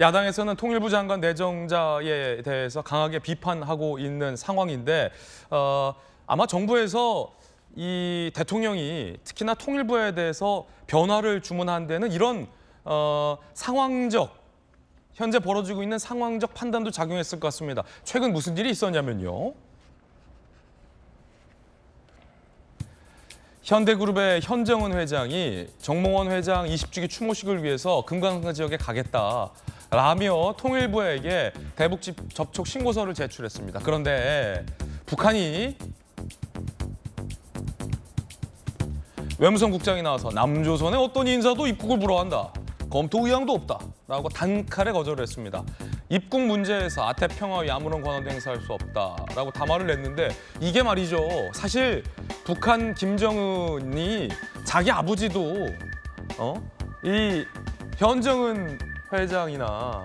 야당에서는 통일부 장관 내정자에 대해서 강하게 비판하고 있는 상황인데 아마 정부에서 이 대통령이 특히나 통일부에 대해서 변화를 주문한 데는 이런 상황적, 현재 벌어지고 있는 상황적 판단도 작용했을 것 같습니다. 최근 무슨 일이 있었냐면요. 현대그룹의 현정은 회장이 정몽원 회장 20주기 추모식을 위해서 금강산 지역에 가겠다라며 통일부에게 대북 접촉 신고서를 제출했습니다. 그런데 북한이 외무성 국장이 나와서 남조선의 어떤 인사도 입국을 불허한다. 검토 의향도 없다라고 단칼에 거절을 했습니다. 입국 문제에서 아태평화의 아무런 권한도 행사할 수 없다라고 담화를 냈는데 이게 말이죠. 사실 북한 김정은이 자기 아버지도 이 현정은 회장이나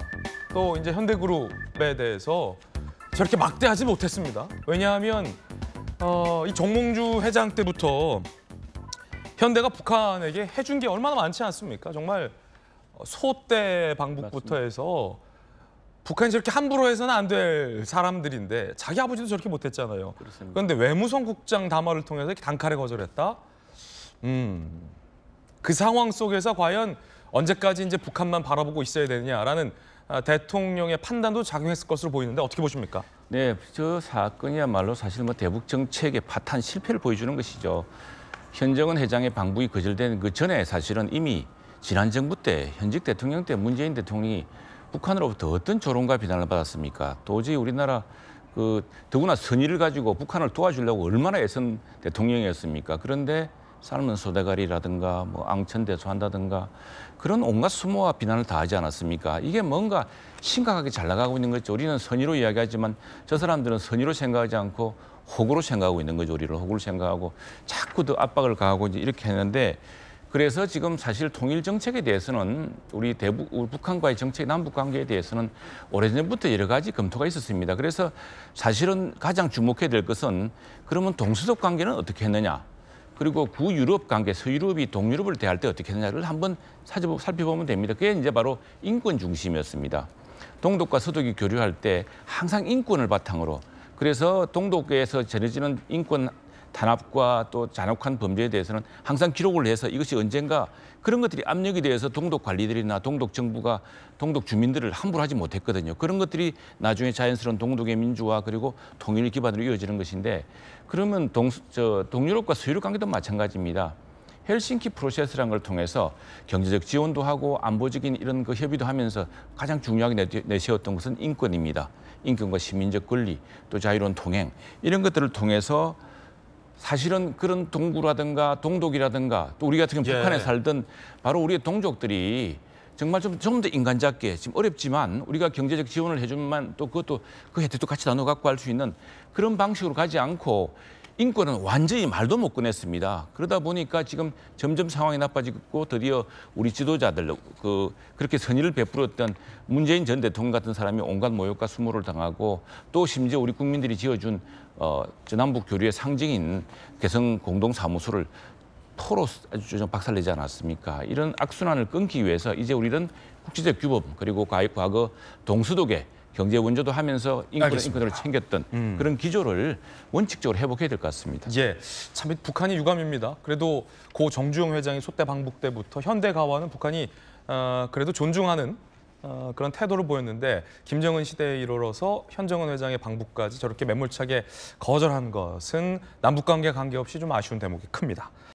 또 이제 현대그룹에 대해서 저렇게 막대하지 못했습니다. 왜냐하면 이 정몽주 회장 때부터 현대가 북한에게 해준 게 얼마나 많지 않습니까? 정말 소대 방북부터 해서 북한이 저렇게 함부로 해서는 안 될 사람들인데 자기 아버지도 저렇게 못했잖아요. 그렇습니다. 그런데 외무성 국장 담화를 통해서 이렇게 단칼에 거절했다? 그 상황 속에서 과연 언제까지 이제 북한만 바라보고 있어야 되느냐라는 대통령의 판단도 작용했을 것으로 보이는데 어떻게 보십니까? 네, 저 사건이야말로 사실 대북 정책의 파탄 실패를 보여주는 것이죠. 현정은 회장의 방북이 거절된 그 전에 사실은 이미 지난 정부 때 현직 대통령 때 문재인 대통령이 북한으로부터 어떤 조롱과 비난을 받았습니까? 도저히 우리나라 더구나 선의를 가지고 북한을 도와주려고 얼마나 애쓴 대통령이었습니까? 그런데 삶은 소대가리라든가 앙천대소한다든가 그런 온갖 수모와 비난을 다 하지 않았습니까? 이게 뭔가 심각하게 잘 나가고 있는 거죠. 우리는 선의로 이야기하지만 저 사람들은 선의로 생각하지 않고 호구로 생각하고 있는 거죠. 우리를 호구로 생각하고 자꾸 더 압박을 가하고 이제 이렇게 했는데 그래서 지금 사실 통일 정책에 대해서는 우리 북한과의 정책, 남북 관계에 대해서는 오래전부터 여러 가지 검토가 있었습니다. 그래서 사실은 가장 주목해야 될 것은 그러면 동서독 관계는 어떻게 했느냐. 그리고 구유럽 관계, 서유럽이 동유럽을 대할 때 어떻게 했느냐를 한번 살펴보면 됩니다. 그게 이제 바로 인권 중심이었습니다. 동독과 서독이 교류할 때 항상 인권을 바탕으로 그래서 동독에서 전해지는 인권 탄압과 또 잔혹한 범죄에 대해서는 항상 기록을 해서 이것이 언젠가 그런 것들이 압력이 되어서 동독 관리들이나 동독 정부가 동독 주민들을 함부로 하지 못했거든요. 그런 것들이 나중에 자연스러운 동독의 민주화 그리고 통일 기반으로 이어지는 것인데 그러면 동유럽과 서유럽 관계도 마찬가지입니다. 헬싱키 프로세스라는 걸 통해서 경제적 지원도 하고 안보적인 이런 협의도 하면서 가장 중요하게 내세웠던 것은 인권입니다. 인권과 시민적 권리, 또 자유로운 통행 이런 것들을 통해서 사실은 그런 동구라든가 동독이라든가 또 우리 같은 경우 북한에 살던 바로 우리의 동족들이 정말 좀 더 인간답게 지금 어렵지만 우리가 경제적 지원을 해주면 또 그것도 그 혜택도 같이 나눠 갖고 할 수 있는 그런 방식으로 가지 않고 인권은 완전히 말도 못 꺼냈습니다. 그러다 보니까 지금 점점 상황이 나빠지고 드디어 우리 지도자들 그렇게 선의를 베풀었던 문재인 전 대통령 같은 사람이 온갖 모욕과 수모를 당하고 또 심지어 우리 국민들이 지어준 남북 교류의 상징인 개성 공동사무소를 토로 아주 박살내지 않았습니까? 이런 악순환을 끊기 위해서 이제 우리는 국제적 규범 그리고 과거 동서독의 경제 원조도 하면서 인권을 챙겼던 그런 기조를 원칙적으로 회복해야 될 것 같습니다. 예, 참 북한이 유감입니다. 그래도 고 정주영 회장이 소대 방북 때부터 현대 가와는 북한이 그래도 존중하는 그런 태도를 보였는데 김정은 시대에 이르러서 현정은 회장의 방북까지 저렇게 매몰차게 거절한 것은 남북관계 관계없이 좀 아쉬운 대목이 큽니다.